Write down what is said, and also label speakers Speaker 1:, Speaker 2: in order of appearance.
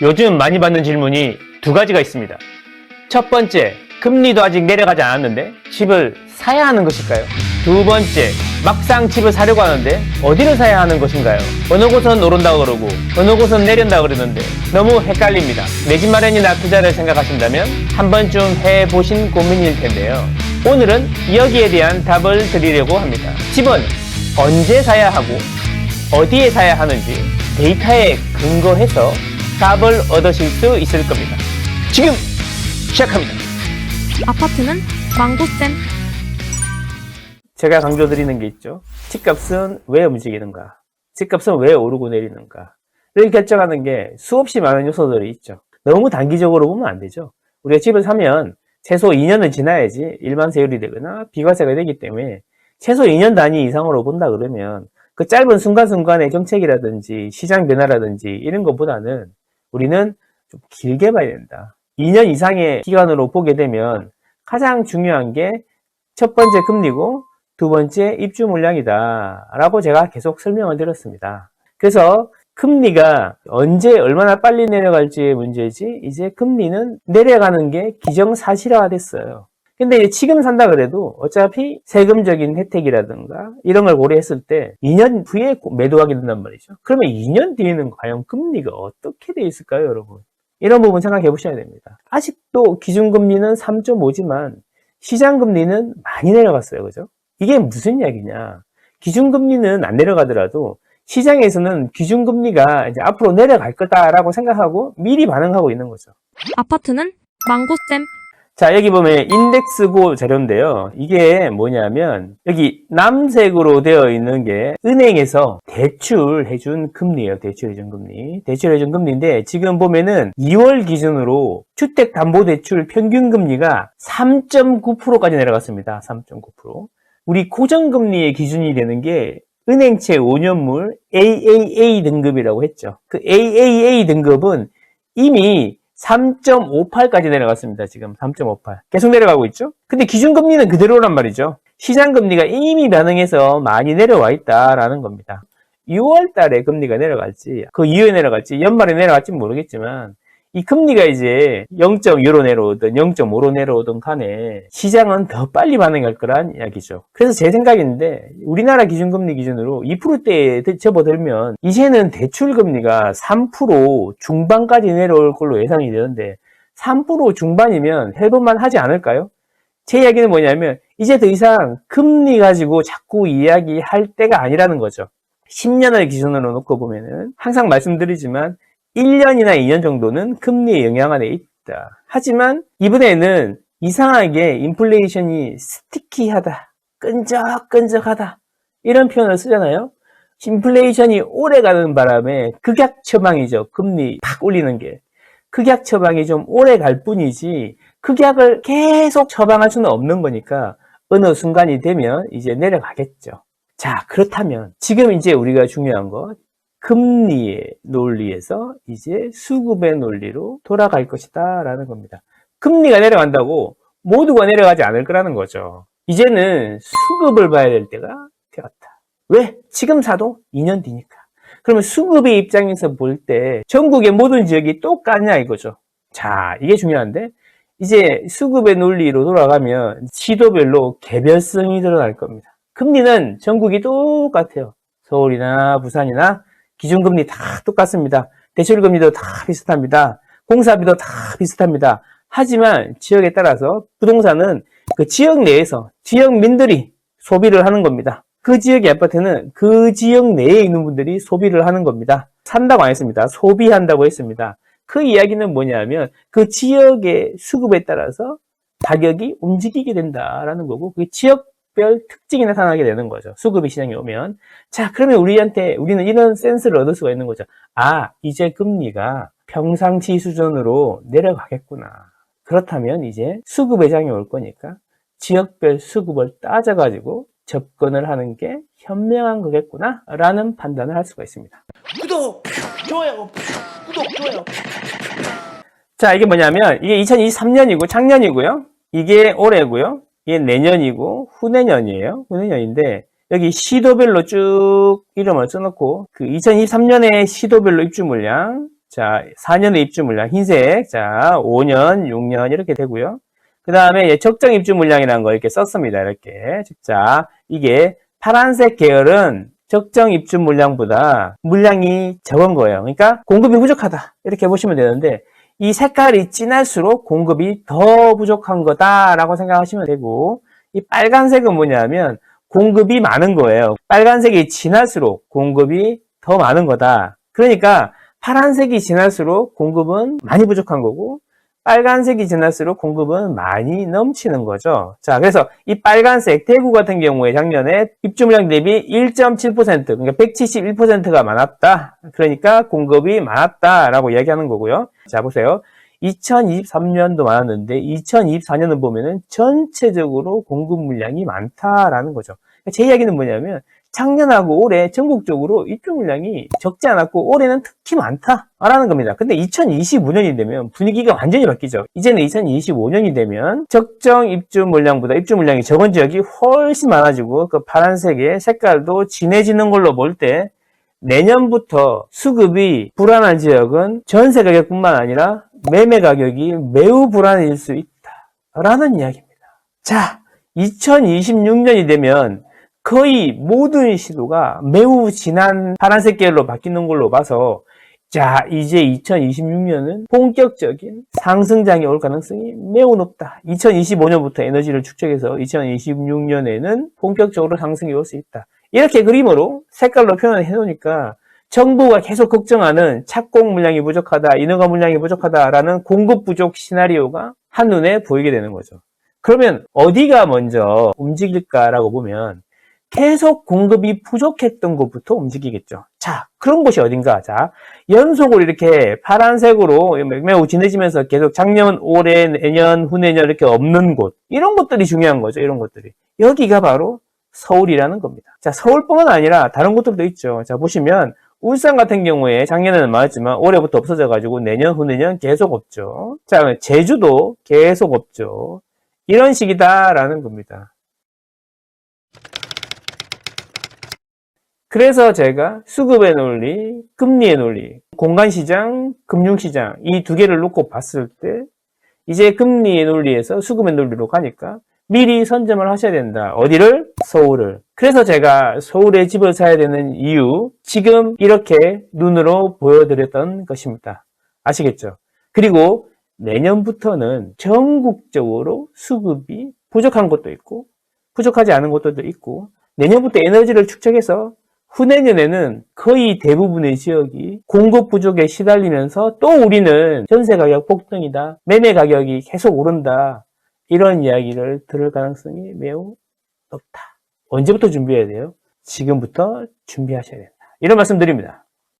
Speaker 1: 요즘 많이 받는 질문이 두 가지가 있습니다. 첫 번째, 금리도 아직 내려가지 않았는데 집을 사야 하는 것일까요? 두 번째, 막상 집을 사려고 하는데 어디를 사야 하는 것인가요? 어느 곳은 오른다고 그러고 어느 곳은 내린다고 그러는데 너무 헷갈립니다. 내 집 마련이나 투자를 생각하신다면 한 번쯤 해보신 고민일 텐데요. 오늘은 여기에 대한 답을 드리려고 합니다. 집은 언제 사야 하고 어디에 사야 하는지 데이터에 근거해서 답을 얻으실 수 있을 겁니다. 지금 시작합니다.
Speaker 2: 아파트는 망고쌤.
Speaker 1: 제가 강조드리는 게 있죠. 집값은 왜 움직이는가? 집값은 왜 오르고 내리는가? 를 결정하는 게 수없이 많은 요소들이 있죠. 너무 단기적으로 보면 안 되죠. 우리가 집을 사면 최소 2년은 지나야지 일반세율이 되거나 비과세가 되기 때문에 최소 2년 단위 이상으로 본다 그러면 그 짧은 순간순간의 정책이라든지 시장 변화라든지 이런 것보다는 우리는 좀 길게 봐야 된다. 2년 이상의 기간으로 보게 되면 가장 중요한 게 첫 번째 금리고 두 번째 입주 물량이다 라고 제가 계속 설명을 드렸습니다. 그래서 금리가 언제 얼마나 빨리 내려갈지의 문제지 이제 금리는 내려가는 게 기정사실화가 됐어요. 근데 이제 지금 산다 그래도 어차피 세금적인 혜택이라든가 이런 걸 고려했을 때 2년 후에 매도하게 된단 말이죠. 그러면 2년 뒤에는 과연 금리가 어떻게 돼 있을까요, 여러분? 이런 부분 생각해 보셔야 됩니다. 아직도 기준금리는 3.5지만 시장금리는 많이 내려갔어요. 그죠? 이게 무슨 이야기냐? 기준금리는 안 내려가더라도 시장에서는 기준금리가 이제 앞으로 내려갈 거다라고 생각하고 미리 반응하고 있는 거죠.
Speaker 2: 아파트는 망고쌤.
Speaker 1: 자, 여기 보면 인덱스고 자료인데요. 이게 뭐냐면 여기 남색으로 되어 있는 게 은행에서 대출해준 금리예요. 대출해준 금리. 대출해준 금리인데 지금 보면은 2월 기준으로 주택담보대출 평균금리가 3.9%까지 내려갔습니다. 3.9%. 우리 고정금리의 기준이 되는 게 은행채 5년물 AAA 등급이라고 했죠. 그 AAA 등급은 이미 3.58까지 내려갔습니다. 지금 3.58. 계속 내려가고 있죠? 근데 기준금리는 그대로란 말이죠. 시장금리가 이미 반응해서 많이 내려와 있다라는 겁니다. 6월 달에 금리가 내려갈지, 그 이후에 내려갈지, 연말에 내려갈지 모르겠지만, 이 금리가 이제 0.2로 내려오든 0.5로 내려오든 간에 시장은 더 빨리 반응할 거란 이야기죠. 그래서 제 생각인데 우리나라 기준금리 기준으로 2%대에 접어들면 이제는 대출금리가 3% 중반까지 내려올 걸로 예상이 되는데 3% 중반이면 해볼만 하지 않을까요? 제 이야기는 뭐냐면 이제 더 이상 금리 가지고 자꾸 이야기할 때가 아니라는 거죠. 10년을 기준으로 놓고 보면은 항상 말씀드리지만 1년이나 2년 정도는 금리의 영향 안에 있다. 하지만 이번에는 이상하게 인플레이션이 스티키하다, 끈적끈적하다 이런 표현을 쓰잖아요. 인플레이션이 오래 가는 바람에 극약 처방이죠. 금리 팍 올리는 게. 극약 처방이 좀 오래 갈 뿐이지 극약을 계속 처방할 수는 없는 거니까 어느 순간이 되면 이제 내려가겠죠. 자, 그렇다면 지금 이제 우리가 중요한 거 금리의 논리에서 이제 수급의 논리로 돌아갈 것이다 라는 겁니다. 금리가 내려간다고 모두가 내려가지 않을 거라는 거죠. 이제는 수급을 봐야 될 때가 되었다. 왜? 지금 사도 2년 뒤니까. 그러면 수급의 입장에서 볼 때 전국의 모든 지역이 똑같냐 이거죠. 자, 이게 중요한데 이제 수급의 논리로 돌아가면 시도별로 개별성이 드러날 겁니다. 금리는 전국이 똑같아요. 서울이나 부산이나 기준금리 다 똑같습니다. 대출금리도 다 비슷합니다. 공사비도 다 비슷합니다. 하지만 지역에 따라서 부동산은 그 지역 내에서 지역민들이 소비를 하는 겁니다. 그 지역의 아파트는 그 지역 내에 있는 분들이 소비를 하는 겁니다. 산다고 안 했습니다. 소비한다고 했습니다. 그 이야기는 뭐냐면 그 지역의 수급에 따라서 가격이 움직이게 된다라는 거고 그게 지역별 특징이 나타나게 되는 거죠. 수급이 시장에 오면. 자, 그러면 우리는 이런 센스를 얻을 수가 있는 거죠. 아, 이제 금리가 평상시 수준으로 내려가겠구나. 그렇다면 이제 수급 회장이 올 거니까 지역별 수급을 따져가지고 접근을 하는 게 현명한 거겠구나 라는 판단을 할 수가 있습니다. 구독, 좋아요, 구독, 좋아요. 자, 이게 뭐냐면 이게 2023년이고 작년이고요. 이게 올해고요. 이게 내년이고 후내년이에요. 후내년인데 여기 시도별로 쭉 이름을 써놓고 그 2023년에 시도별로 입주 물량, 자, 4년의 입주 물량, 흰색. 자, 5년, 6년 이렇게 되고요. 그 다음에 적정 입주 물량이라는 거 이렇게 썼습니다. 이렇게. 자, 이게 파란색 계열은 적정 입주 물량보다 물량이 적은 거예요. 그러니까 공급이 부족하다. 이렇게 보시면 되는데 이 색깔이 진할수록 공급이 더 부족한 거다라고 생각하시면 되고 이 빨간색은 뭐냐면 공급이 많은 거예요. 빨간색이 진할수록 공급이 더 많은 거다. 그러니까 파란색이 진할수록 공급은 많이 부족한 거고 빨간색이 지날수록 공급은 많이 넘치는 거죠. 자, 그래서 이 빨간색 대구 같은 경우에 작년에 입주 물량 대비 1.7%, 그러니까 171%가 많았다. 그러니까 공급이 많았다라고 이야기하는 거고요. 자, 보세요. 2023년도 많았는데 2024년은 보면은 전체적으로 공급 물량이 많다라는 거죠. 제 이야기는 뭐냐면 작년하고 올해 전국적으로 입주 물량이 적지 않았고 올해는 특히 많다라는 겁니다. 근데 2025년이 되면 분위기가 완전히 바뀌죠. 이제는 2025년이 되면 적정 입주 물량보다 입주 물량이 적은 지역이 훨씬 많아지고 그 파란색의 색깔도 진해지는 걸로 볼 때 내년부터 수급이 불안한 지역은 전세 가격뿐만 아니라 매매 가격이 매우 불안해질 수 있다라는 이야기입니다. 자, 2026년이 되면 거의 모든 시도가 매우 진한 파란색 계열로 바뀌는 걸로 봐서 자, 이제 2026년은 본격적인 상승장이 올 가능성이 매우 높다. 2025년부터 에너지를 축적해서 2026년에는 본격적으로 상승이 올 수 있다. 이렇게 그림으로 색깔로 표현을 해놓으니까 정부가 계속 걱정하는 착공 물량이 부족하다, 인허가 물량이 부족하다라는 공급 부족 시나리오가 한눈에 보이게 되는 거죠. 그러면 어디가 먼저 움직일까라고 보면 계속 공급이 부족했던 곳부터 움직이겠죠. 자, 그런 곳이 어딘가? 자, 연속으로 이렇게 파란색으로 매우 진해지면서 계속 작년, 올해, 내년, 후내년 이렇게 없는 곳. 이런 것들이 중요한 거죠. 이런 것들이. 여기가 바로 서울이라는 겁니다. 자, 서울뿐만 아니라 다른 곳들도 있죠. 자, 보시면 울산 같은 경우에 작년에는 많았지만 올해부터 없어져가지고 내년, 후내년 계속 없죠. 자, 제주도 계속 없죠. 이런 식이다라는 겁니다. 그래서 제가 수급의 논리, 금리의 논리, 공간시장, 금융시장 이 두 개를 놓고 봤을 때 이제 금리의 논리에서 수급의 논리로 가니까 미리 선점을 하셔야 된다. 어디를? 서울을. 그래서 제가 서울에 집을 사야 되는 이유 지금 이렇게 눈으로 보여드렸던 것입니다. 아시겠죠? 그리고 내년부터는 전국적으로 수급이 부족한 곳도 있고 부족하지 않은 곳들도 있고 내년부터 에너지를 축적해서 후내년에는 거의 대부분의 지역이 공급 부족에 시달리면서 또 우리는 전세 가격 폭등이다. 매매 가격이 계속 오른다. 이런 이야기를 들을 가능성이 매우 높다. 언제부터 준비해야 돼요? 지금부터 준비하셔야 된다. 이런 말씀 드립니다.